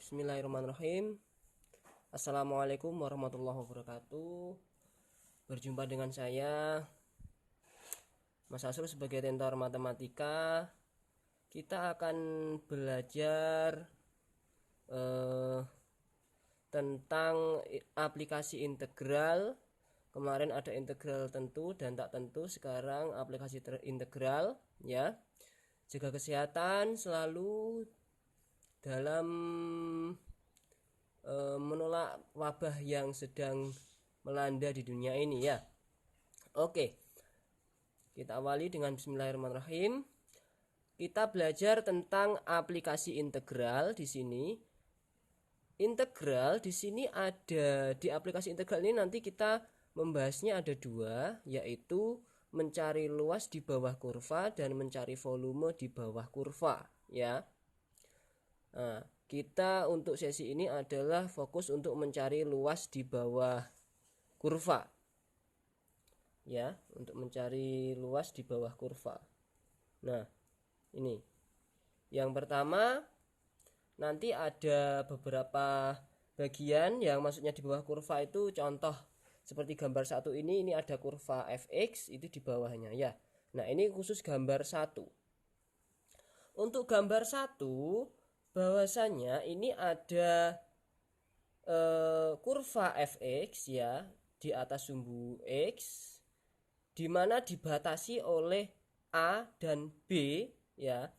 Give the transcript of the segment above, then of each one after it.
Bismillahirrahmanirrahim. Assalamualaikum warahmatullahi wabarakatuh. Berjumpa dengan saya Mas Asrul sebagai tentor matematika. Kita akan belajar tentang aplikasi integral. Kemarin ada integral tentu dan tak tentu, sekarang aplikasi integral ya. Jaga kesehatan selalu dalam menolak wabah yang sedang melanda di dunia ini ya. Oke, kita awali dengan Bismillahirrahmanirrahim. Kita belajar tentang aplikasi integral di sini. Integral di sini ada, di aplikasi integral ini nanti kita membahasnya ada dua, yaitu mencari luas di bawah kurva dan mencari volume di bawah kurva ya. Nah, kita untuk sesi ini adalah fokus untuk mencari luas di bawah kurva ya, untuk mencari luas di bawah kurva. Nah, ini yang pertama, nanti ada beberapa bagian yang maksudnya di bawah kurva itu contoh seperti gambar satu ini ada kurva fx itu di bawahnya ya. Nah, ini khusus gambar satu. Untuk gambar satu bahwasanya ini ada kurva fx ya di atas sumbu x, dimana dibatasi oleh a dan b ya.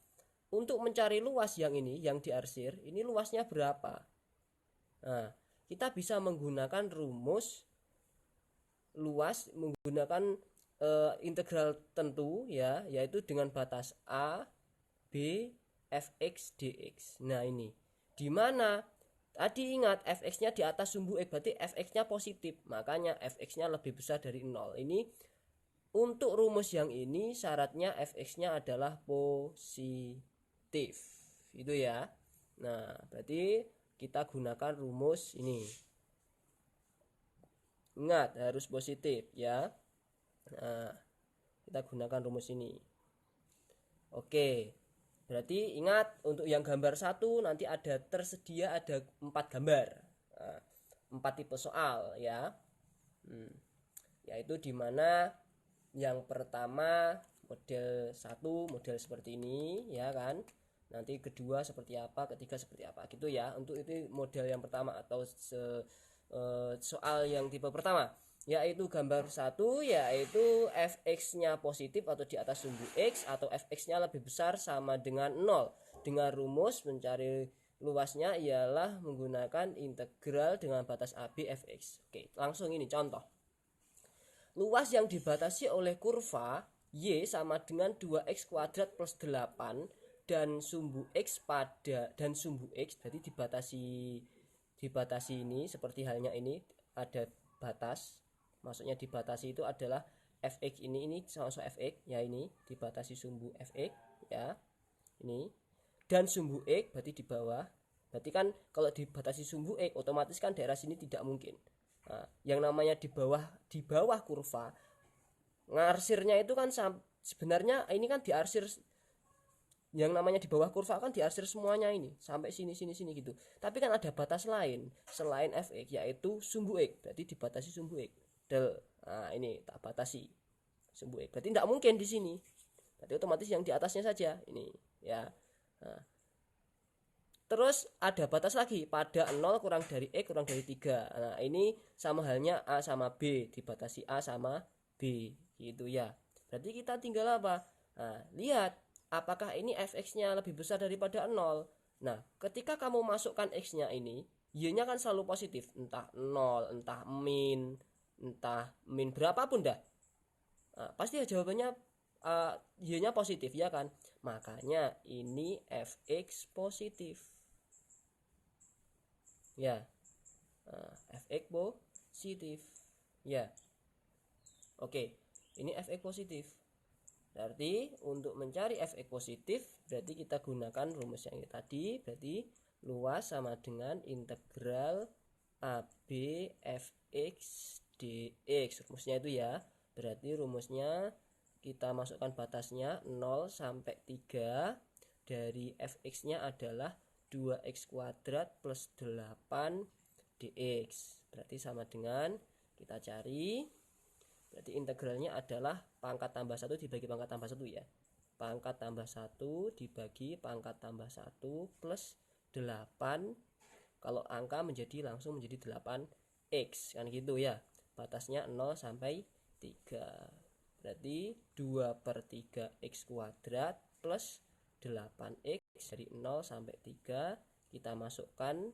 Untuk mencari luas yang ini yang diarsir, ini luasnya berapa? Nah, kita bisa menggunakan rumus luas menggunakan integral tentu ya, yaitu dengan batas a, b, fx dx. Nah, ini dimana tadi ingat fx-nya di atas sumbu x, berarti fx-nya positif, makanya fx-nya lebih besar dari 0. Ini untuk rumus yang ini syaratnya fx-nya adalah positif, itu ya. Nah, berarti kita gunakan rumus ini, ingat harus positif ya. Nah, kita gunakan rumus ini. Oke, berarti ingat untuk yang gambar satu nanti ada tersedia ada 4 gambar, 4 tipe soal ya. Yaitu dimana yang pertama model 1 model seperti ini ya kan. Nanti kedua seperti apa, ketiga seperti apa gitu ya. Untuk itu model yang pertama atau soal yang tipe pertama, yaitu gambar 1, yaitu fx-nya positif atau di atas sumbu x, atau fx-nya lebih besar sama dengan 0. Dengan rumus mencari luasnya ialah menggunakan integral dengan batas AB fx. Oke, langsung ini contoh. Luas yang dibatasi oleh kurva y sama dengan 2x kuadrat plus 8 dan sumbu x berarti dibatasi ini seperti halnya ini ada batas, maksudnya dibatasi itu adalah fx ini sama fx ya, ini dibatasi sumbu fx ya, ini dan sumbu x berarti di bawah. Berarti kan kalau dibatasi sumbu x otomatis kan daerah sini tidak mungkin. Nah, yang namanya di bawah kurva ngarsirnya itu kan sebenarnya ini kan diarsir, yang namanya di bawah kurva kan diarsir semuanya ini sampai sini gitu. Tapi kan ada batas lain selain fx, yaitu sumbu x, berarti dibatasi sumbu x. Nah, ini tak batasi sumbu x, berarti tidak mungkin di sini. Berarti otomatis yang di atasnya saja ini ya. Nah, terus ada batas lagi pada 0 kurang dari x kurang dari 3. Nah, ini sama halnya a sama b, dibatasi a sama b gitu ya. Berarti kita tinggal apa? Nah, lihat apakah ini fx-nya lebih besar daripada 0. Nah, ketika kamu masukkan x-nya ini, y-nya kan selalu positif, entah 0, entah min berapapun dah. Nah, pasti jawabannya y-nya positif ya kan. Makanya ini fx positif ya. Fx positif ya. Oke, ini fx positif. Berarti untuk mencari fx positif berarti kita gunakan rumus yang ini tadi. Berarti luas sama dengan integral AB fx dx, rumusnya itu ya. Berarti rumusnya kita masukkan batasnya 0 sampai 3, dari fx-nya adalah 2x kuadrat plus 8 dx. Berarti sama dengan, kita cari, berarti integralnya adalah pangkat tambah 1 dibagi pangkat tambah 1 ya. Pangkat tambah 1 dibagi pangkat tambah 1 plus 8. Kalau angka langsung menjadi 8x, kan gitu ya. Batasnya 0 sampai 3. Berarti 2/3 x kuadrat plus 8x dari 0 sampai 3. Kita masukkan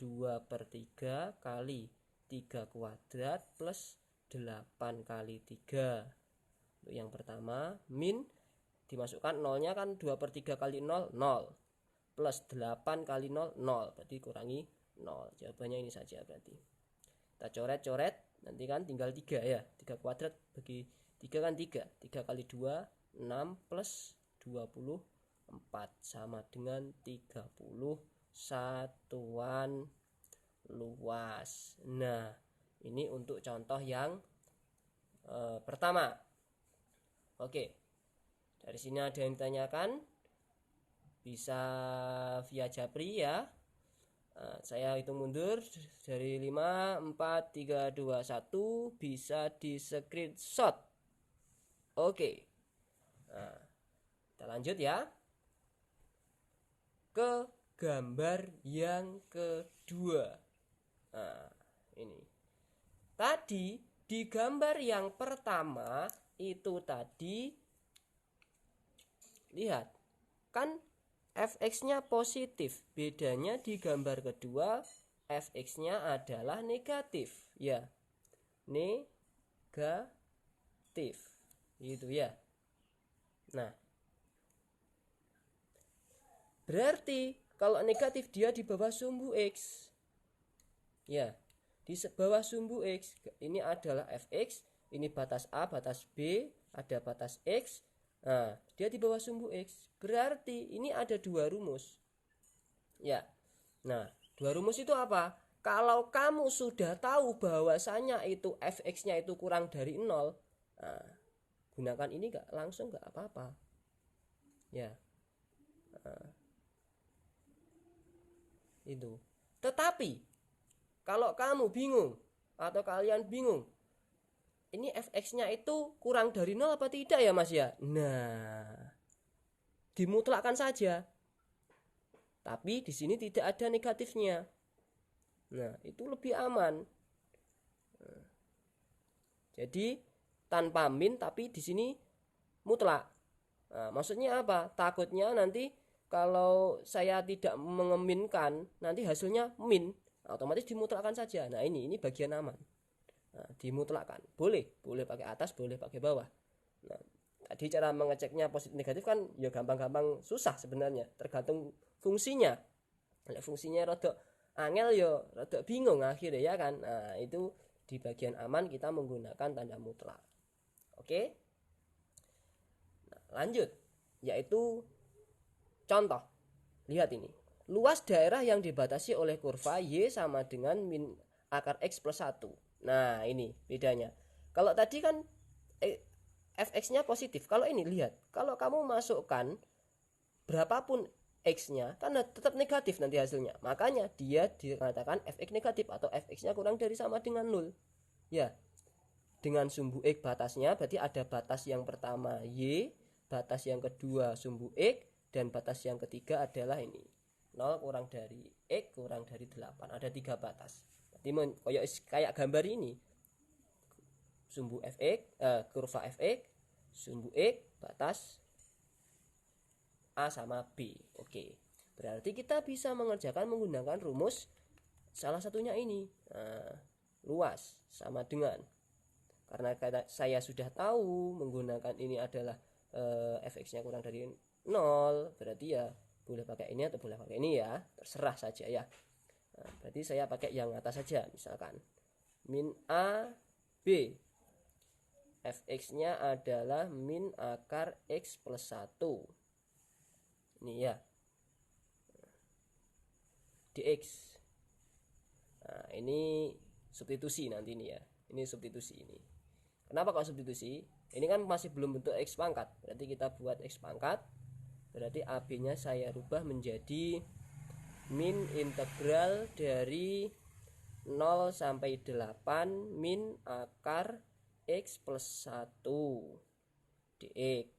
2/3 kali 3 kuadrat plus 8 kali 3. Untuk yang pertama, min dimasukkan nolnya kan 2/3 kali 0, 0. Plus 8 kali 0, 0. Berarti kurangi 0. Jawabannya ini saja berarti. Kita coret-coret, nanti kan tinggal 3 ya. 3 kuadrat bagi 3 kan 3. 3 kali 2, 6 plus 24. Sama dengan 30 satuan luas. Nah, ini untuk contoh yang pertama. Oke, dari sini ada yang ditanyakan, bisa via Japri ya. Saya hitung mundur dari 5, 4, 3, 2, 1. Bisa di screenshot. Oke, kita lanjut ya ke gambar yang kedua. Nah, ini tadi di gambar yang pertama itu tadi, lihat kan fx-nya positif. Bedanya di gambar kedua fx-nya adalah negatif ya. Negatif. Gitu ya. Nah, berarti kalau negatif dia di bawah sumbu x. Ya, di bawah sumbu x. Ini adalah fx, ini batas A, batas B, ada batas x. Nah, dia di bawah sumbu x. Berarti ini ada dua rumus. Ya. Nah, dua rumus itu apa? Kalau kamu sudah tahu bahwasanya itu fx-nya itu kurang dari 0, nah, gunakan ini langsung enggak apa-apa. Ya. Nah, itu. Tetapi kalau kamu bingung atau kalian bingung, ini fx-nya itu kurang dari 0 apa tidak ya Mas ya? Nah, dimutlakkan saja. Tapi di sini tidak ada negatifnya. Nah, itu lebih aman. Nah, jadi tanpa min tapi di sini mutlak. Nah, maksudnya apa? Takutnya nanti kalau saya tidak mengeminkan, nanti hasilnya min, otomatis dimutlakkan saja. Nah, ini bagian aman. Nah, dimutlakkan. Boleh pakai atas, boleh pakai bawah. Nah, tadi cara mengeceknya positif negatif kan ya gampang-gampang, susah sebenarnya, tergantung fungsinya. Kalau fungsinya rada angel ya rada bingung akhirnya ya kan. Nah, itu di bagian aman kita menggunakan tanda mutlak. Oke. Nah, lanjut, yaitu contoh. Lihat ini. Luas daerah yang dibatasi oleh kurva Y sama dengan min akar X plus 1. Nah, ini bedanya. Kalau tadi kan fx-nya positif. Kalau ini lihat, kalau kamu masukkan berapapun x-nya, kan tetap negatif nanti hasilnya. Makanya dia dikatakan fx negatif atau fx-nya kurang dari sama dengan 0. Ya. Dengan sumbu x batasnya, berarti ada batas yang pertama y, batas yang kedua sumbu x, dan batas yang ketiga adalah ini. 0 kurang dari x kurang dari 8. Ada 3 batas. Kayak gambar ini, sumbu fx, kurva fx, sumbu x, batas A sama B. Oke, berarti kita bisa mengerjakan menggunakan rumus salah satunya ini. Nah, luas sama dengan, karena saya sudah tahu menggunakan ini adalah fx-nya kurang dari 0, berarti ya boleh pakai ini atau boleh pakai ini ya, terserah saja ya. Nah, berarti saya pakai yang atas saja, misalkan min A B, fx-nya adalah min akar x plus 1. Ini ya, dx. Nah, ini substitusi nanti ini ya. Ini substitusi ini. Kenapa kok substitusi? Ini kan masih belum bentuk x pangkat. Berarti kita buat x pangkat. Berarti AB-nya saya rubah menjadi min integral dari 0 sampai 8 min akar X plus 1 dx.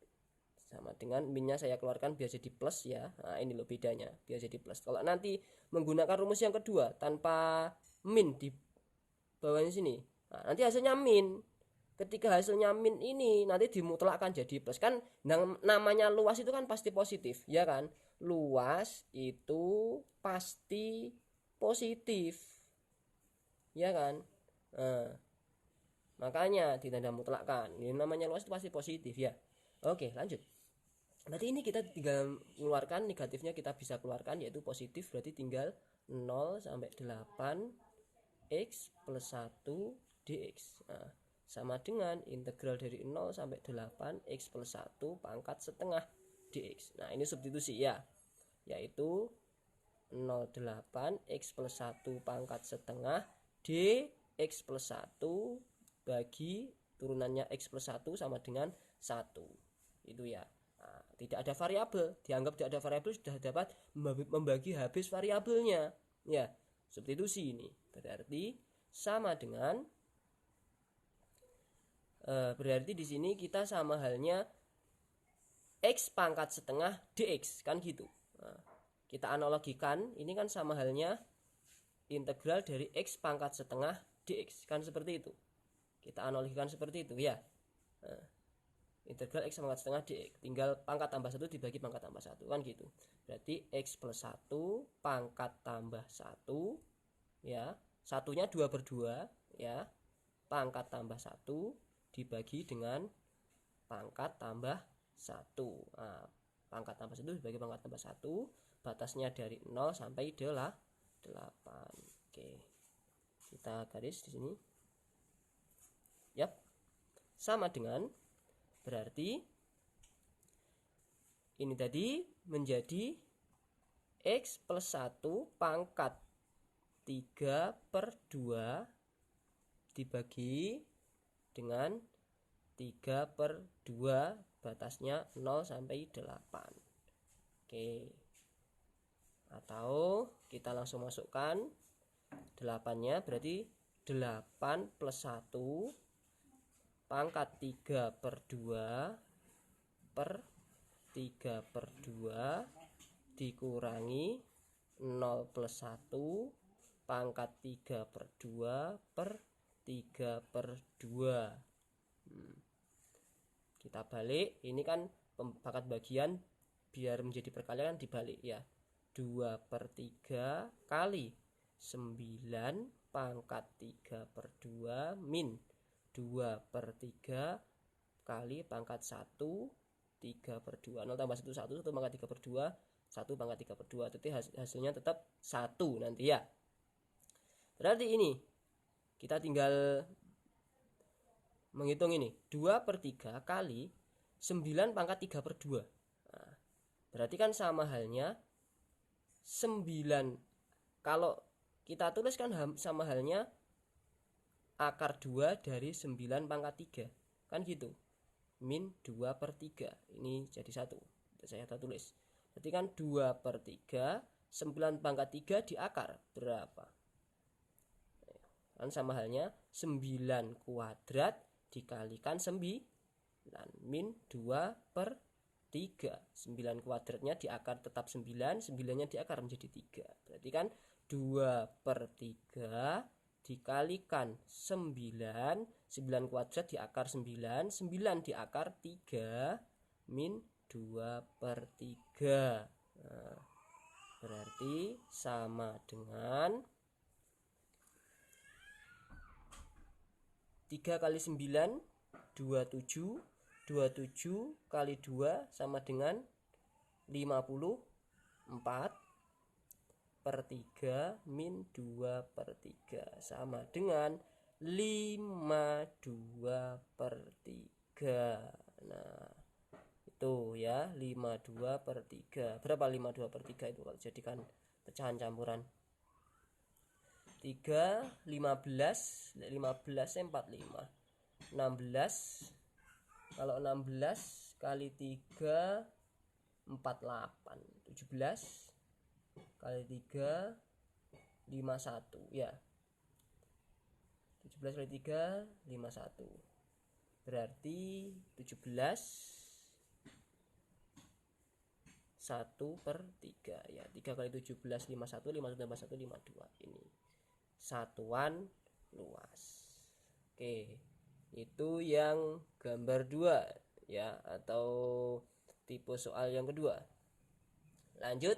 Sama dengan minnya saya keluarkan biar jadi plus ya. Nah ini loh bedanya, biar jadi plus. Kalau nanti menggunakan rumus yang kedua tanpa min di bawahnya sini, nah, nanti hasilnya min. Ketika hasilnya min ini nanti dimutlakkan jadi plus. Kan namanya luas itu kan pasti positif, ya kan? Luas itu pasti positif, ya kan? Nah, makanya ditanda mutlakkan. Ini namanya luas itu pasti positif ya. Oke, lanjut. Berarti ini kita tinggal mengeluarkan negatifnya, kita bisa keluarkan yaitu positif, berarti tinggal 0 sampai 8 X plus 1 dx. Nah, sama dengan integral dari 0 sampai 8 X plus 1 pangkat setengah dx. Nah ini substitusi ya, yaitu 0,8 X plus 1 pangkat setengah dx plus 1 bagi turunannya X plus 1 sama dengan 1. Itu ya. Nah, tidak ada variabel, dianggap tidak ada variabel, sudah dapat membagi habis variabelnya ya. Substitusi ini berarti sama dengan berarti di sini kita sama halnya X pangkat setengah dx kan gitu. Nah, kita analogikan ini kan sama halnya integral dari X pangkat setengah dx kan seperti itu. Kita analogikan seperti itu ya. Nah, integral X pangkat setengah dx, tinggal pangkat tambah 1 dibagi pangkat tambah 1 kan gitu. Berarti X plus 1 pangkat tambah 1 ya, satunya 2/2 ya, pangkat tambah 1 dibagi dengan pangkat tambah 1. Nah, pangkat tambah 1 dibagi pangkat tambah 1, batasnya dari 0 sampai 8. Oke, kita garis di sini. Yap, sama dengan berarti ini tadi menjadi X plus 1 pangkat 3/2 dibagi dengan 3/2, batasnya 0 sampai 8. Oke, atau kita langsung masukkan 8-nya, berarti 8 plus 1 pangkat 3/2 per 3/2 dikurangi 0 plus 1 pangkat 3/2 per 3/2. Kita balik, ini kan pangkat bagian biar menjadi perkalian dibalik ya. 2/3 kali 9 pangkat 3/2 min 2/3 kali pangkat 1 3/2. 0 tambah 1 1 pangkat 3/2 1 pangkat 3/2. Jadi hasilnya tetap 1 nanti ya. Berarti ini kita tinggal menghitung ini 2/3 kali 9 pangkat 3/2. Nah, berarti kan sama halnya 9, kalau kita tulis kan sama halnya akar 2 dari 9 pangkat 3 kan gitu, min 2/3. Ini jadi 1, saya tulis. Berarti kan 2/3 9 pangkat 3 di akar berapa? Kan sama halnya 9 kuadrat dikalikan 9 min 2/3. 9 kuadratnya di akar tetap 9, 9-nya di akar menjadi 3. Berarti kan 2/3 dikalikan 9, 9 kuadrat di akar 9, 9 di akar 3 min 2/3. Nah, berarti sama dengan 3 kali 9 27, 27 kali 2 sama dengan 54/3 min 2/3 sama dengan 52/3. Nah itu ya, 52/3. Berapa 52/3 itu kalau jadikan pecahan campuran? 3, 15, 15 45, 16. Kalau 16 kali 3 48, 17 kali 3 51 ya. 17 kali 3 51. Berarti 17 1/3 ya. 3 kali 17 51, 51 tambah 1 52. Ini satuan luas. Oke, itu yang gambar 2 ya, atau tipe soal yang kedua. Lanjut.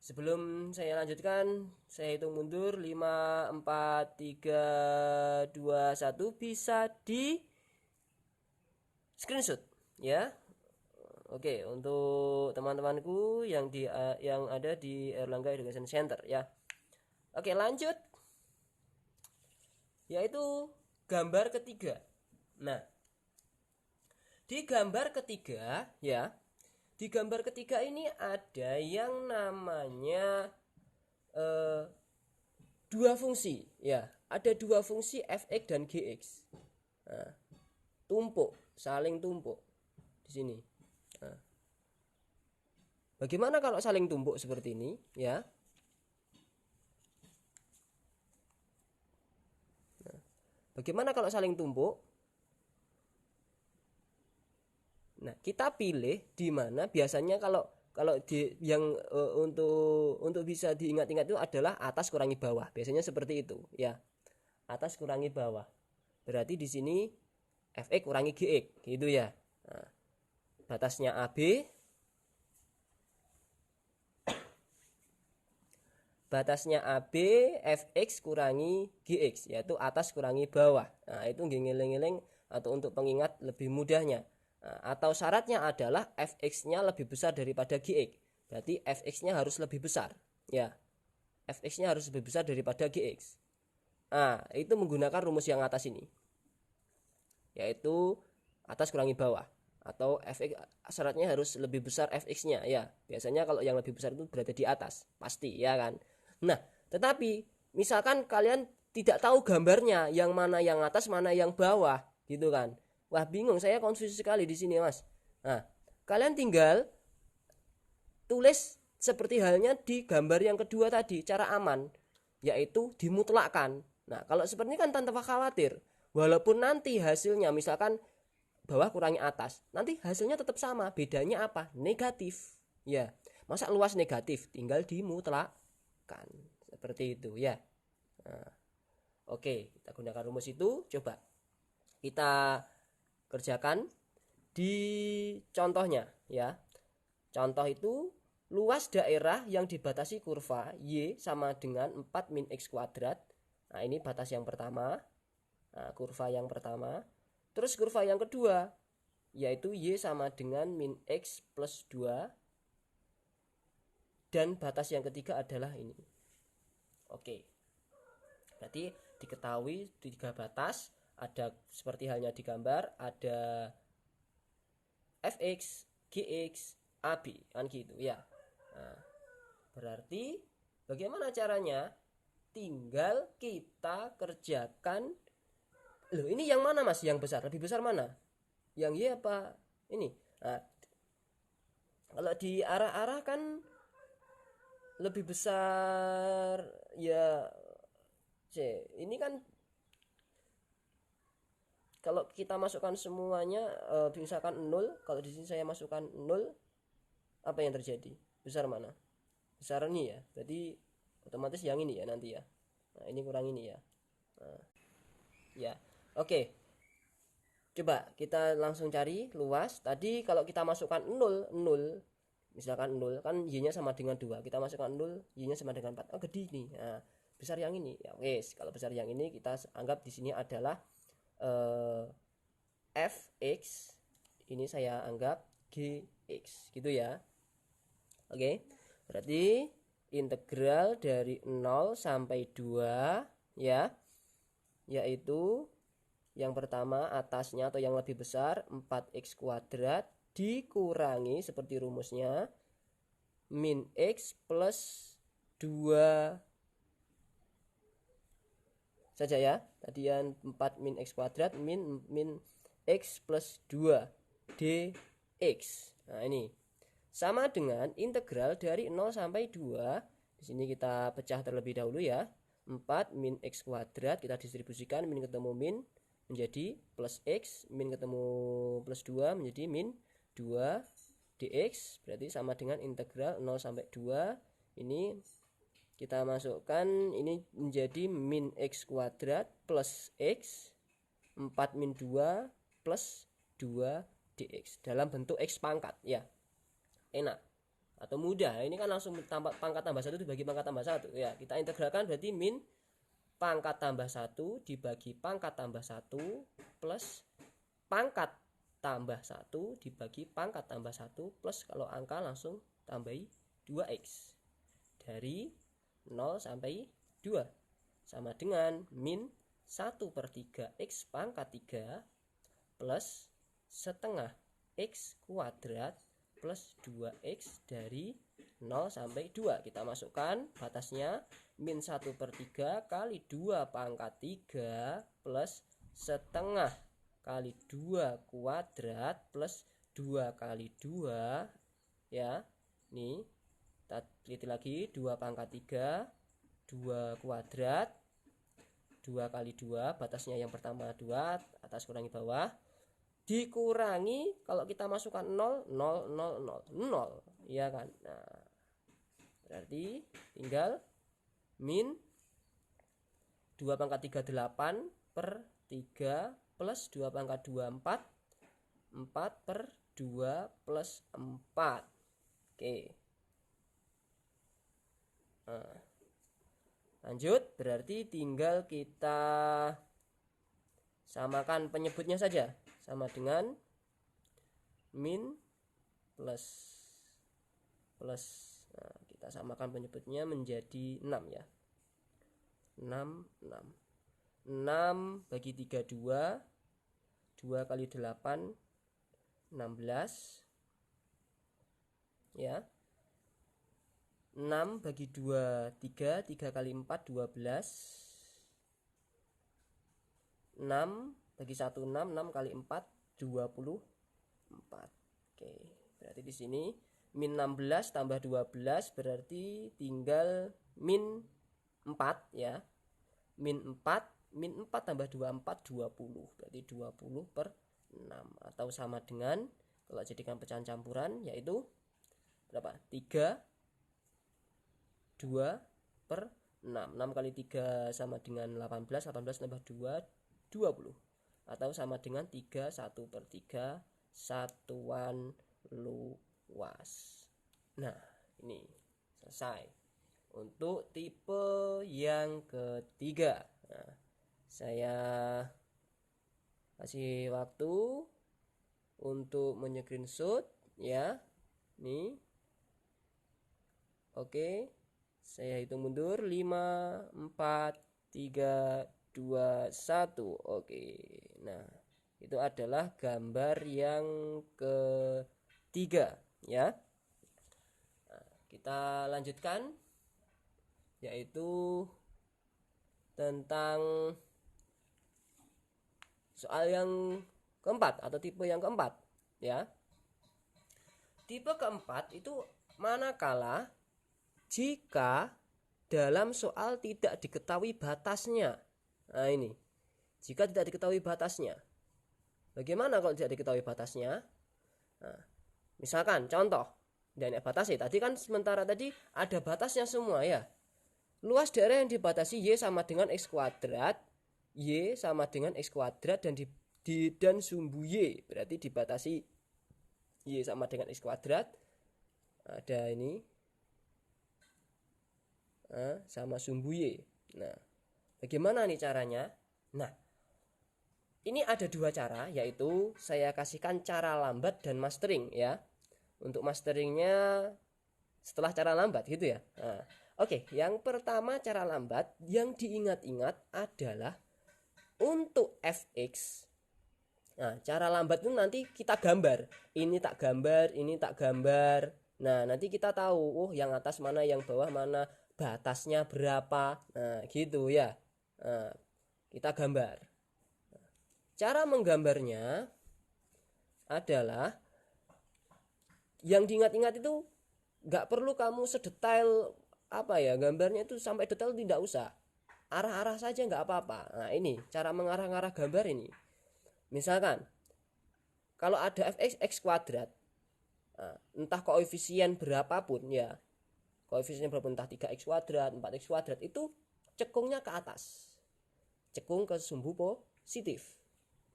Sebelum saya lanjutkan, saya hitung mundur 5 4 3 2 1, bisa di screenshot ya. Oke, untuk teman-temanku yang ada di Erlangga Education Center ya. Oke, lanjut. Yaitu gambar ketiga. Nah, di gambar ketiga ya, di gambar ketiga ini ada yang namanya dua fungsi ya. Ada dua fungsi fx dan gx. Nah, tumpuk, saling tumpuk di sini. Nah, bagaimana kalau saling tumpuk seperti ini ya? Nah, bagaimana kalau saling tumpuk? Nah, kita pilih di mana biasanya kalau di yang untuk bisa diingat-ingat itu adalah atas kurangi bawah. Biasanya seperti itu ya. Atas kurangi bawah. Berarti di sini fx kurangi gx gitu ya. Nah, batasnya AB, batasnya AB fx kurangi gx, yaitu atas kurangi bawah. Nah, itu ngeling-ngeling atau untuk pengingat lebih mudahnya. Nah, atau syaratnya adalah fx-nya lebih besar daripada gx. Berarti fx-nya harus lebih besar ya. Fx-nya harus lebih besar daripada gx. Nah, itu menggunakan rumus yang atas ini, yaitu atas kurangi bawah, atau fx syaratnya harus lebih besar fx-nya ya. Biasanya kalau yang lebih besar itu berada di atas, pasti ya kan. Nah, tetapi misalkan kalian tidak tahu gambarnya, yang mana yang atas, mana yang bawah gitu kan. Wah, bingung, saya konfusi sekali di sini, Mas. Nah, kalian tinggal tulis seperti halnya di gambar yang kedua tadi, cara aman, yaitu dimutlakkan. Nah, kalau seperti ini kan tanpa khawatir. Walaupun nanti hasilnya misalkan bawah kurangi atas, nanti hasilnya tetap sama. Bedanya apa? Negatif. Ya, masa luas negatif, tinggal dimutlakkan. Seperti itu ya. Nah, oke, kita gunakan rumus itu. Coba kita kerjakan di contohnya ya. Contoh itu, luas daerah yang dibatasi kurva Y sama dengan 4 min X kuadrat. Nah, ini batas yang pertama. Nah, kurva yang pertama. Terus kurva yang kedua, yaitu Y sama dengan min X plus 2. Dan batas yang ketiga adalah ini. Oke. Berarti diketahui 3 batas. Ada seperti halnya di gambar, ada fx, gx, AB kan gitu ya. Nah, berarti bagaimana caranya? Tinggal kita kerjakan. Loh, ini yang mana, Mas? Yang besar, lebih besar mana? Yang Y apa ini? Nah, kalau di arah-arah kan lebih besar ya C. Ini kan kalau kita masukkan semuanya misalkan 0, kalau di sini saya masukkan 0, apa yang terjadi? Besar mana? Besar ini ya. Berarti otomatis yang ini ya nanti ya. Nah, ini kurang ini ya. Nah, ya. Oke. Coba kita langsung cari luas. Tadi kalau kita masukkan 0, 0, misalkan 0 kan Y-nya sama dengan 2. Kita masukkan 0, Y-nya sama dengan 4. Oh, gede nih. Nah, besar yang ini. Ya, wes, kalau besar yang ini kita anggap di sini adalah fx. Ini saya anggap gx gitu ya. Oke, berarti integral dari 0 sampai 2 ya, yaitu yang pertama atasnya atau yang lebih besar 4x kuadrat dikurangi seperti rumusnya min x plus 2 saja ya. Tadi yang 4 min x kuadrat min x plus 2 dx. Nah, ini sama dengan integral dari 0 sampai 2 Di sini kita pecah terlebih dahulu ya. 4 min x kuadrat kita distribusikan, min ketemu min menjadi plus x, min ketemu plus 2 menjadi min 2 dx, berarti sama dengan integral 0 sampai 2. Ini kita masukkan, ini menjadi min x kuadrat plus x 4 min 2 plus 2 dx dalam bentuk x pangkat ya. Enak atau mudah, ini kan langsung pangkat tambah 1 dibagi pangkat tambah 1 ya. Kita integralkan, berarti min pangkat tambah 1 dibagi pangkat tambah 1 plus pangkat tambah 1 dibagi pangkat tambah 1 plus, kalau angka langsung tambahi 2x dari 0 sampai 2 sama dengan min 1/3 x pangkat 3 plus setengah x kuadrat plus 2x dari 0 sampai 2. Kita masukkan batasnya, min 1/3 kali 2 pangkat 3 plus setengah kali 2 kuadrat plus 2 kali 2 ya. Nih kita teliti lagi, 2 pangkat 3 2 kuadrat 2 kali 2, batasnya yang pertama 2, atas kurangi bawah, dikurangi kalau kita masukkan 0 0 0 0 0 ya kan. Nah, berarti tinggal min 2 pangkat 3 8 per 3 plus 2 pangkat 2 4 per 2 plus 4. Oke. Nah, lanjut, berarti tinggal kita samakan penyebutnya saja, sama dengan min plus. Nah, kita samakan penyebutnya menjadi 6 ya. 6 bagi 3 2 kali 8 16 ya. 6 bagi 2 3 kali 4 12. 6 bagi 1 6 kali 4 24. Oke, berarti di sini min 16 tambah 12 berarti tinggal min 4 ya. Min 4 tambah 24 20, berarti 20/6 atau sama dengan, kalau jadikan pecahan campuran, yaitu berapa? 3 2/6. 6 kali 3 sama dengan 18, 18 tambah 2 20, atau sama dengan 3 1/3 satuan luas. Nah, ini selesai untuk tipe yang ketiga. Nah, saya kasih waktu untuk men-screenshot ya. Nih. Oke. Saya hitung mundur, 5 4 3 2 1. Oke. Nah, itu adalah gambar yang ketiga ya. Nah, kita lanjutkan, yaitu tentang soal yang keempat atau tipe yang keempat ya. Tipe keempat itu manakala jika dalam soal tidak diketahui batasnya. Nah, ini jika tidak diketahui batasnya. Bagaimana kalau tidak diketahui batasnya? Nah, misalkan contoh, dan batasi tadi kan sementara tadi ada batasnya semua ya. Luas daerah yang dibatasi Y sama dengan X kuadrat, Y sama dengan X kuadrat, dan dan sumbu Y berarti dibatasi Y sama dengan X kuadrat. Ada ini sama sumbu Y. Nah, bagaimana nih caranya? Nah, ini ada dua cara, yaitu saya kasihkan cara lambat dan mastering ya. Untuk masteringnya setelah cara lambat gitu ya. Nah, oke, yang pertama cara lambat yang diingat-ingat adalah untuk fx. Nah, cara lambat itu nanti kita gambar. Ini tak gambar, ini tak gambar. Nah, nanti kita tahu, yang atas mana, yang bawah mana, batasnya berapa. Nah, gitu ya. Nah, kita gambar. Cara menggambarnya adalah, yang diingat-ingat itu gak perlu kamu sedetail apa ya, gambarnya itu sampai detail tidak usah, arah-arah saja nggak apa-apa. Nah ini cara mengarah-arah gambar ini. Misalkan kalau ada fx x kuadrat, entah koefisien berapapun ya, koefisien berapa, entah 3x kuadrat 4x kuadrat, itu cekungnya ke atas, cekung ke sumbu positif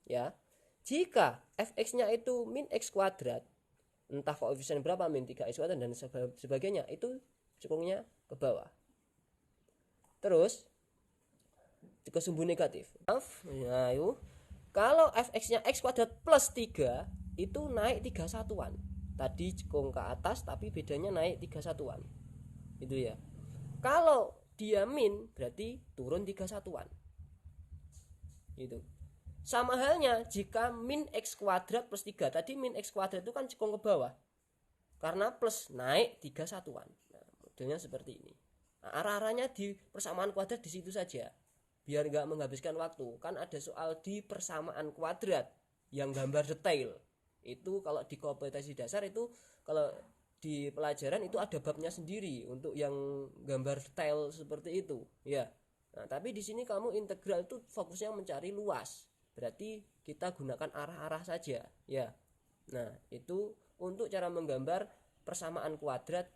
ya. Jika fx-nya itu min x kuadrat, entah koefisien berapa, min 3x kuadrat dan sebagainya, itu cekungnya ke bawah, terus ke sumbu negatif. Nah, yuk. Kalau fx-nya x kuadrat plus 3 itu naik 3 satuan. Tadi cekung ke atas tapi bedanya naik 3 satuan. Itu ya. Kalau dia min berarti turun 3 satuan. Gitu. Sama halnya jika min x kuadrat plus 3. Tadi min x kuadrat itu kan cekung ke bawah. Karena plus naik 3 satuan. Nah, modelnya seperti ini. Nah, arah-arahnya di persamaan kuadrat di situ saja. Biar nggak menghabiskan waktu. Kan ada soal di persamaan kuadrat yang gambar detail. Itu kalau di kompetensi dasar itu, kalau di pelajaran itu ada babnya sendiri untuk yang gambar detail seperti itu ya. Nah, tapi di sini kamu integral itu fokusnya mencari luas. Berarti kita gunakan arah-arah saja ya. Nah, itu untuk cara menggambar persamaan kuadrat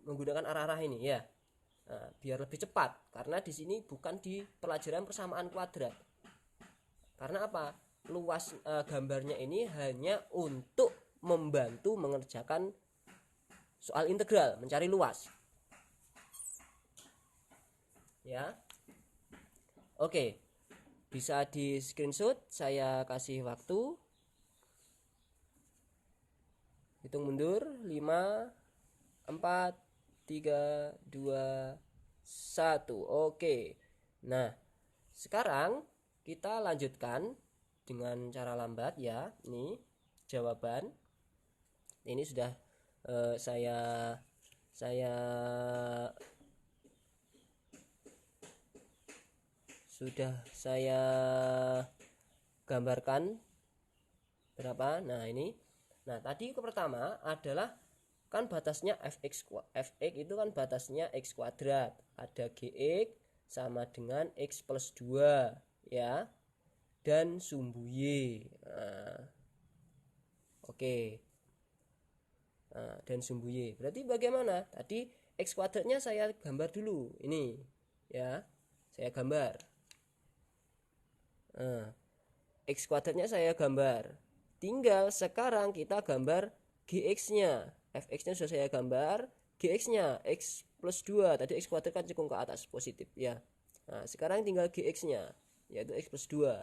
menggunakan arah-arah ini ya. Nah, biar lebih cepat, karena di sini bukan di pelajaran persamaan kuadrat. Karena apa? Luas gambarnya ini hanya untuk membantu mengerjakan soal integral, mencari luas. Ya. Oke. Bisa di screenshot, saya kasih waktu. Hitung mundur 5 4 3 2 1. Oke. Nah, sekarang kita lanjutkan dengan cara lambat ya. Ini jawaban. Ini sudah saya gambarkan berapa. Nah, ini. Nah, tadi ke pertama adalah kan batasnya fx itu kan batasnya x kuadrat, ada gx sama dengan x plus 2 ya, dan sumbu y. Nah, oke. Nah, dan sumbu y berarti bagaimana? Tadi x kuadratnya saya gambar dulu, ini ya, saya gambar. Nah, x kuadratnya saya gambar, tinggal sekarang kita gambar gx-nya. fx-nya sudah saya gambar, gx-nya x plus 2, tadi x kuadrat kan cekung ke atas positif ya. Nah, sekarang tinggal gx-nya yaitu x plus 2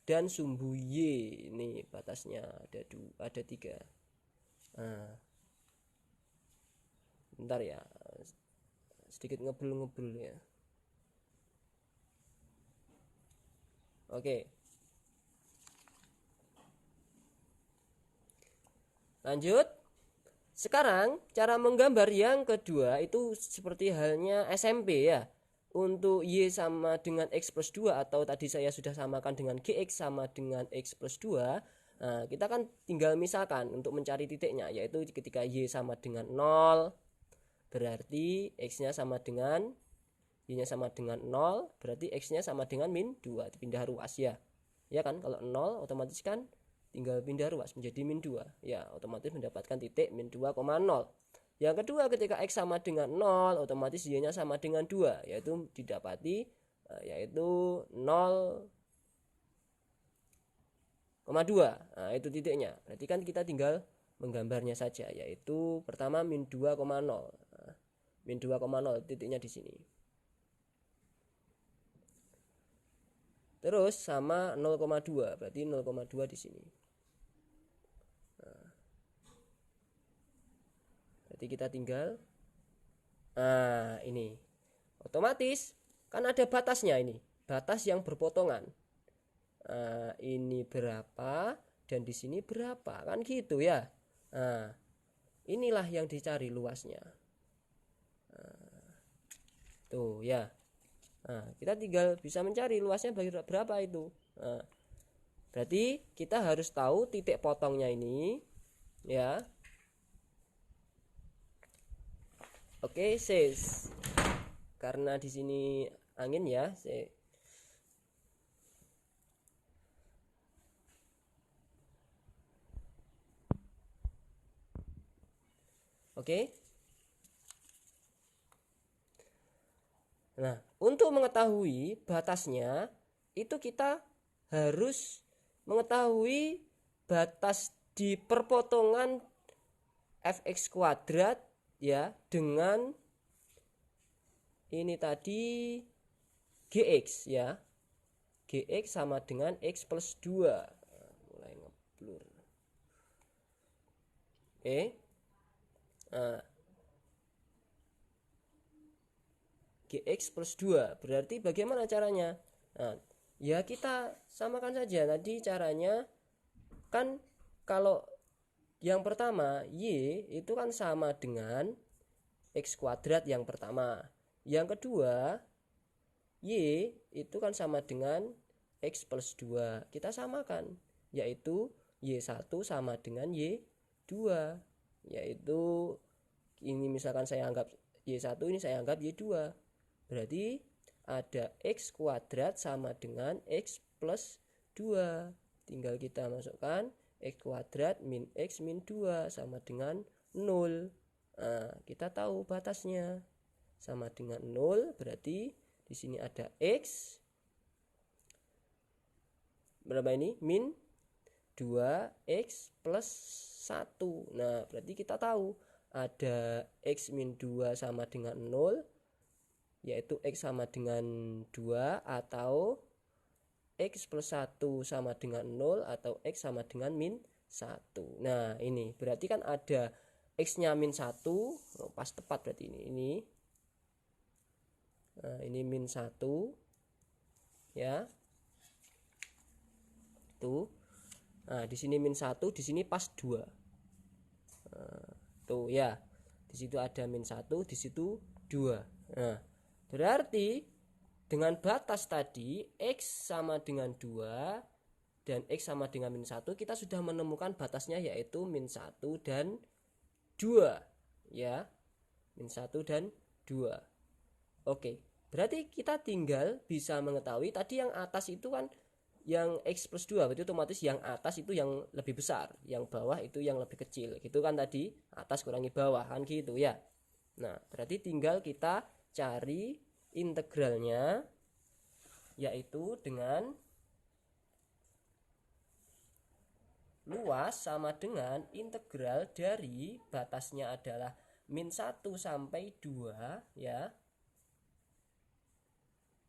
dan sumbu y, ini batasnya ada 3. Nah, bentar ya, sedikit ngebul ya. Oke, lanjut. Sekarang cara menggambar yang kedua itu seperti halnya SMP ya. Untuk y sama dengan x plus 2 atau tadi saya sudah samakan dengan gx sama dengan x plus 2. Nah, kita kan tinggal misalkan untuk mencari titiknya, yaitu ketika y sama dengan 0 berarti x-nya sama dengan y-nya sama dengan 0, berarti x-nya sama dengan min 2, pindah ruas ya. Ya kan, kalau 0 otomatis kan tinggal pindah ruas menjadi min 2 ya, otomatis mendapatkan titik min 2,0. Yang kedua, ketika x sama dengan 0 otomatis y nya sama dengan 2, yaitu didapati yaitu 0,2. Nah, itu titiknya. Berarti kan kita tinggal menggambarnya saja, yaitu pertama min 2,0. Nah, min 2,0 titiknya di sini. Terus sama 0,2, berarti 0,2 di sini. Berarti kita tinggal, nah ini otomatis kan ada batasnya, ini batas yang berpotongan. Nah, ini berapa dan di sini berapa, kan gitu ya. Nah, inilah yang dicari luasnya. Tuh ya. Nah, kita tinggal bisa mencari luasnya berapa itu. Nah, berarti kita harus tahu titik potongnya ini ya. Oke, sis. Karena di sini angin ya, oke. Nah, untuk mengetahui batasnya itu kita harus mengetahui batas di perpotongan fx kuadrat ya dengan ini tadi gx ya. Gx sama dengan x plus 2. Mulai ngeblur. Oke. Nah, gx plus 2 berarti bagaimana caranya? Nah, ya kita samakan saja tadi caranya. Kan kalau yang pertama y itu kan sama dengan x kuadrat yang pertama. Yang kedua y itu kan sama dengan x plus 2. Kita samakan, yaitu y1 sama dengan y2. Yaitu ini misalkan saya anggap y1, ini saya anggap y2. Berarti ada x kuadrat sama dengan x plus 2. Tinggal kita masukkan x kuadrat min x min 2 sama dengan 0. Nah, kita tahu batasnya sama dengan 0, berarti di sini ada x berapa ini? Min 2x plus 1. Nah, berarti kita tahu ada x min 2 sama dengan 0, yaitu x sama dengan 2, atau x plus 1 sama dengan 0, atau x sama dengan min 1. Nah, ini berarti kan ada x-nya min 1, pas tepat berarti ini. Nah, ini min 1 ya. Tuh. Nah, di sini min 1, di sini pas 2. Nah, tuh ya. Di situ ada min 1, di situ 2. Nah, berarti dengan batas tadi x sama dengan 2 dan x sama dengan min 1, kita sudah menemukan batasnya, yaitu min 1 dan 2 ya. Min 1 dan 2. Oke, berarti kita tinggal bisa mengetahui tadi yang atas itu kan yang x plus 2, berarti otomatis yang atas itu yang lebih besar, yang bawah itu yang lebih kecil, gitu kan tadi, atas kurangi bawah kan gitu ya. Nah, berarti tinggal kita cari integralnya, yaitu dengan luas sama dengan integral dari batasnya adalah min 1 sampai 2 ya,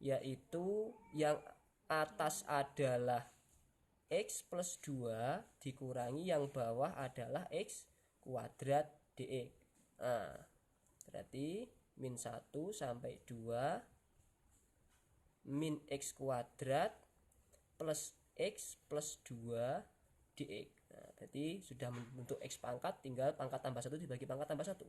yaitu yang atas adalah x plus 2 dikurangi yang bawah adalah x kuadrat dx. Nah, berarti min 1 sampai 2 min x kuadrat plus x plus 2 dx. Nah, berarti sudah membentuk x pangkat, tinggal pangkat tambah 1 dibagi pangkat tambah 1.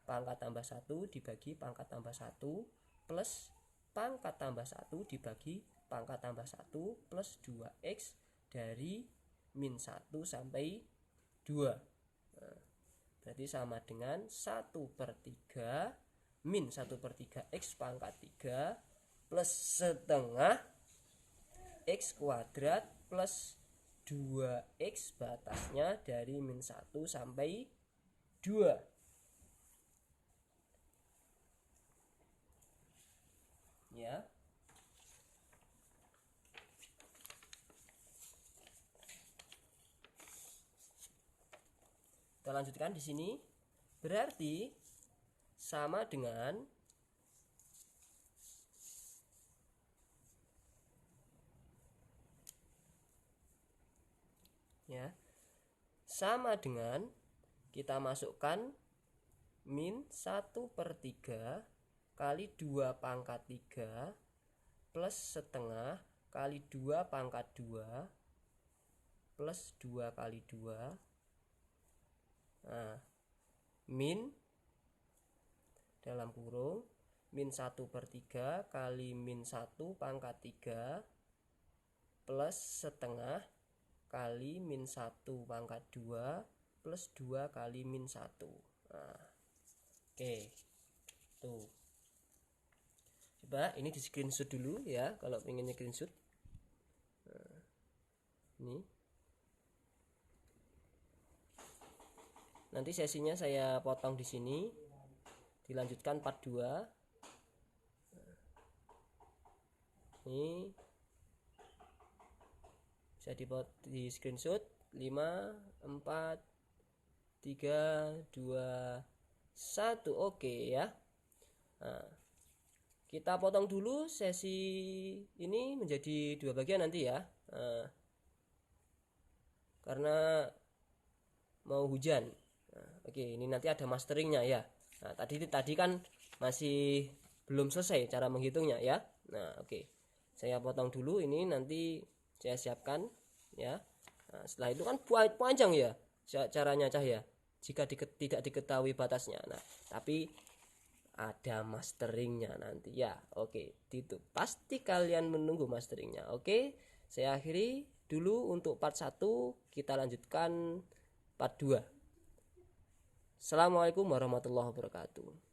Pangkat tambah 1 dibagi pangkat tambah 1 plus pangkat tambah 1 dibagi pangkat tambah 1 plus 2x dari min 1 sampai 2. Nah, berarti sama dengan 1/3 min 1/3 x pangkat 3 plus setengah x kuadrat plus 2x batasnya dari min 1 sampai 2. Ya. Kita lanjutkan di sini. Berarti sama dengan ya. Sama dengan kita masukkan min 1/3 kali 2 pangkat 3 plus setengah kali 2 pangkat 2 plus 2 kali 2. Nah, min dalam kurung min 1/3 kali min 1 pangkat 3 plus setengah kali min 1 pangkat 2 plus 2 kali min 1. Nah, oke. Tuh. Coba ini di screenshot dulu ya kalau pengennya screenshot. Nah, ini. Nanti sesinya saya potong di sini. Dilanjutkan part 2. Ini bisa di screenshot 5 4 3 2 1. Oke ya. Nah, kita potong dulu sesi ini menjadi 2 bagian nanti ya. Nah, karena mau hujan. Nah, oke, ini nanti ada masteringnya ya. Nah, tadi kan masih belum selesai cara menghitungnya ya. Nah, oke. Saya potong dulu ini, nanti saya siapkan ya. Nah, setelah itu kan panjang ya caranya Cahya jika tidak diketahui batasnya. Nah, tapi ada masteringnya nanti ya. Oke, itu pasti kalian menunggu masteringnya. Oke, saya akhiri dulu untuk part 1, kita lanjutkan part 2. Assalamualaikum warahmatullahi wabarakatuh.